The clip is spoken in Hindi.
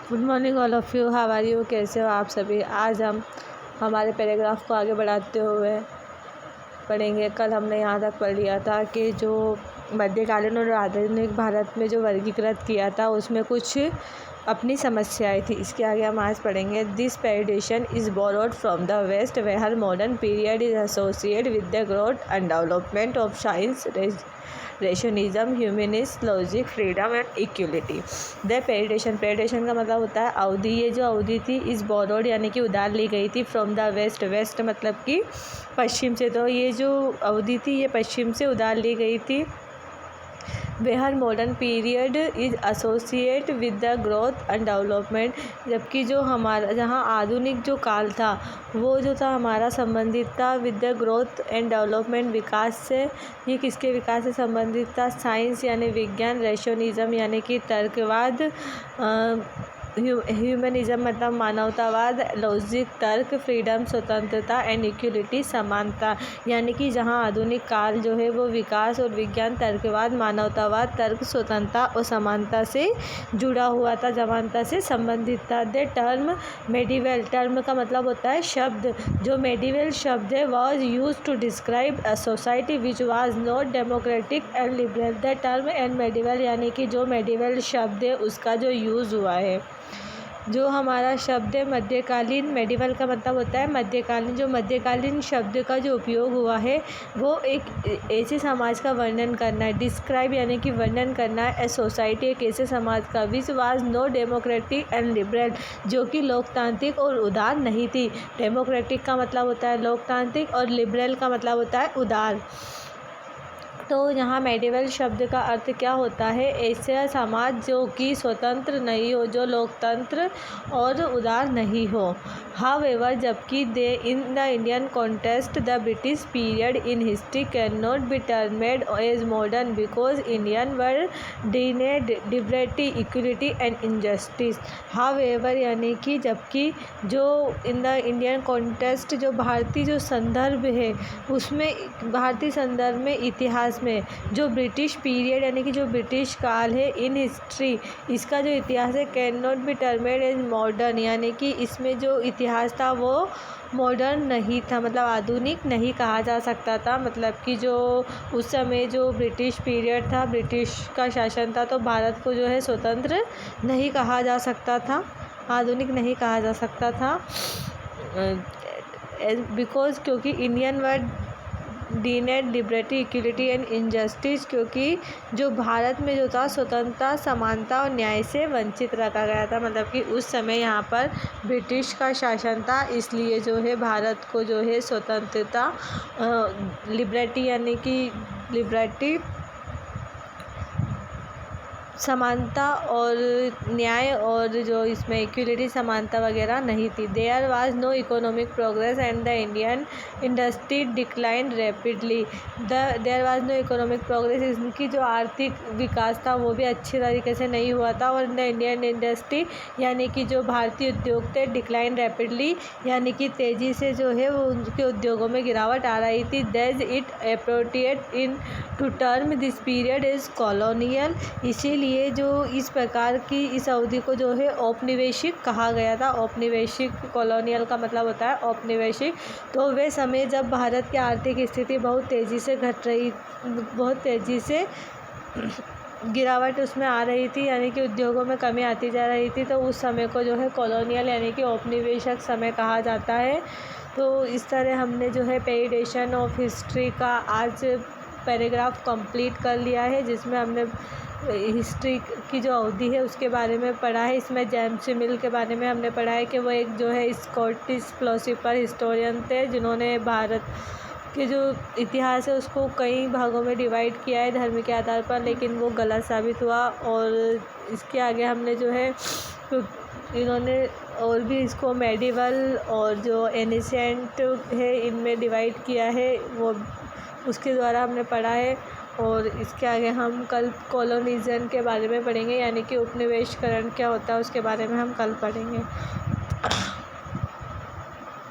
Good morning all of you, how are you, कैसे हो आप सभी। आज हम हमारे पैराग्राफ को आगे बढ़ाते हुए पढ़ेंगे। कल हमने यहाँ तक पढ़ लिया था कि जो मध्यकालीन और आधुनिक भारत में जो वर्गीकृत किया था उसमें कुछ अपनी समस्याएं थी। इसके आगे हम आज पढ़ेंगे। This periodisation is borrowed from the west where modern period is associated with the growth and development of science, rationalism, humanist logic, freedom and equality. द पेरिडिशन का मतलब होता है अवधि। ये जो अवधि थी इस बोरोड यानी कि उधार ली गई थी फ्रॉम द वेस्ट। वेस्ट मतलब कि पश्चिम से। तो ये जो अवधि थी ये पश्चिम से उधार ली गई थी। Where modern period is associate with the growth and development, जबकि जो हमारा जहाँ आधुनिक जो काल था वो जो था हमारा संबंधित था with the growth and development, विकास से। ये किसके विकास से संबंधित था? साइंस यानी विज्ञान, रेशनिज्म यानी कि तर्कवाद, ह्यूमनिज्म मतलब मानवतावाद, लॉजिक तर्क, फ्रीडम स्वतंत्रता एंड इक्वलिटी समानता। यानी कि जहाँ आधुनिक काल जो है वो विकास और विज्ञान, तर्कवाद, मानवतावाद, तर्क, स्वतंत्रता और समानता से जुड़ा हुआ था, समानता से संबंधित था। द टर्म मेडिवल, टर्म का मतलब होता है शब्द। जो मेडिवल शब्द है was use to describe a society which was not democratic and liberal. The term and medieval यानी कि जो मेडिवल शब्द है उसका जो यूज़ हुआ है, जो हमारा शब्द है मध्यकालीन, मेडिवल का मतलब होता है मध्यकालीन। जो मध्यकालीन शब्द का जो उपयोग हुआ है वो एक ऐसे समाज का वर्णन करना है। डिस्क्राइब यानी कि वर्णन करना है। ए सोसाइटी एक ऐसे समाज का which was no democratic and liberal, जो कि लोकतांत्रिक और उदार नहीं थी। डेमोक्रेटिक का मतलब होता है लोकतांत्रिक और लिबरल का मतलब होता है उदार। तो यहाँ मेडिवल शब्द का अर्थ क्या होता है? ऐसा समाज जो कि स्वतंत्र नहीं हो, जो लोकतंत्र और उदार नहीं हो। हाउएवर, जबकि they in the Indian context the British period in history can not be termed as modern because Indian were denied liberty, equality and injustice. However यानी कि जबकि, जो इन द इंडियन कॉन्टेक्स्ट जो भारतीय जो संदर्भ है उसमें, भारतीय संदर्भ में, इतिहास में, जो ब्रिटिश पीरियड यानी कि जो ब्रिटिश काल है, इन हिस्ट्री इसका जो इतिहास है, can not be termed as modern यानी कि इसमें जो इतिहास था वो मॉडर्न नहीं था, मतलब आधुनिक नहीं कहा जा सकता था। मतलब कि जो उस समय जो ब्रिटिश पीरियड था, ब्रिटिश का शासन था, तो भारत को जो है स्वतंत्र नहीं कहा जा सकता था, आधुनिक नहीं कहा जा सकता था। बिकॉज क्योंकि Indian were denied liberty, equality and injustice, क्योंकि जो भारत में जो था स्वतंत्रता, समानता और न्याय से वंचित रखा गया था। मतलब कि उस समय यहाँ पर ब्रिटिश का शासन था, इसलिए जो है भारत को जो है स्वतंत्रता, लिबर्टी यानी कि लिबर्टी, समानता और न्याय और जो इसमें इक्वलिटी, समानता वगैरह नहीं थी। There was no economic progress and the Indian industry decline rapidly. There was no economic progress, इनकी जो आर्थिक विकास था वो भी अच्छे तरीके से नहीं हुआ था। और द इंडियन इंडस्ट्री यानी कि जो भारतीय उद्योग थे, डिक्लाइन रैपिडली यानी कि तेज़ी से जो है वो उनके उद्योगों में गिरावट आ रही थी। That's it appropriate in to term this period is colonial, इसीलिए जो इस प्रकार की इस अवधि को जो है औपनिवेशिक कहा गया था। औपनिवेशिक, कॉलोनियल का मतलब होता है औपनिवेशिक। तो वे समय जब भारत की आर्थिक स्थिति बहुत तेज़ी से घट रही, बहुत तेज़ी से गिरावट उसमें आ रही थी, यानी कि उद्योगों में कमी आती जा रही थी, तो उस समय को जो है कॉलोनियल यानी कि औपनिवेशिक समय कहा जाता है। तो इस तरह हमने जो है पेरिडिशन ऑफ हिस्ट्री का आज पैराग्राफ कंप्लीट कर लिया है, जिसमें हमने हिस्ट्री की जो अवधि है उसके बारे में पढ़ा है। इसमें जेम्स मिल के बारे में हमने पढ़ा है कि वो एक जो है स्कॉटिश फिलोसोफर, हिस्टोरियन थे, जिन्होंने भारत के जो इतिहास है उसको कई भागों में डिवाइड किया है धर्म के आधार पर, लेकिन वो गलत साबित हुआ। और इसके आगे हमने जो है तो इन्होंने और भी इसको मेडिवल और जो एनिसेंट है इनमें डिवाइड किया है, वो उसके द्वारा हमने पढ़ा है। और इसके आगे हम कल कॉलोनिज़म के बारे में पढ़ेंगे, यानी कि उपनिवेशीकरण क्या होता है उसके बारे में हम कल पढ़ेंगे।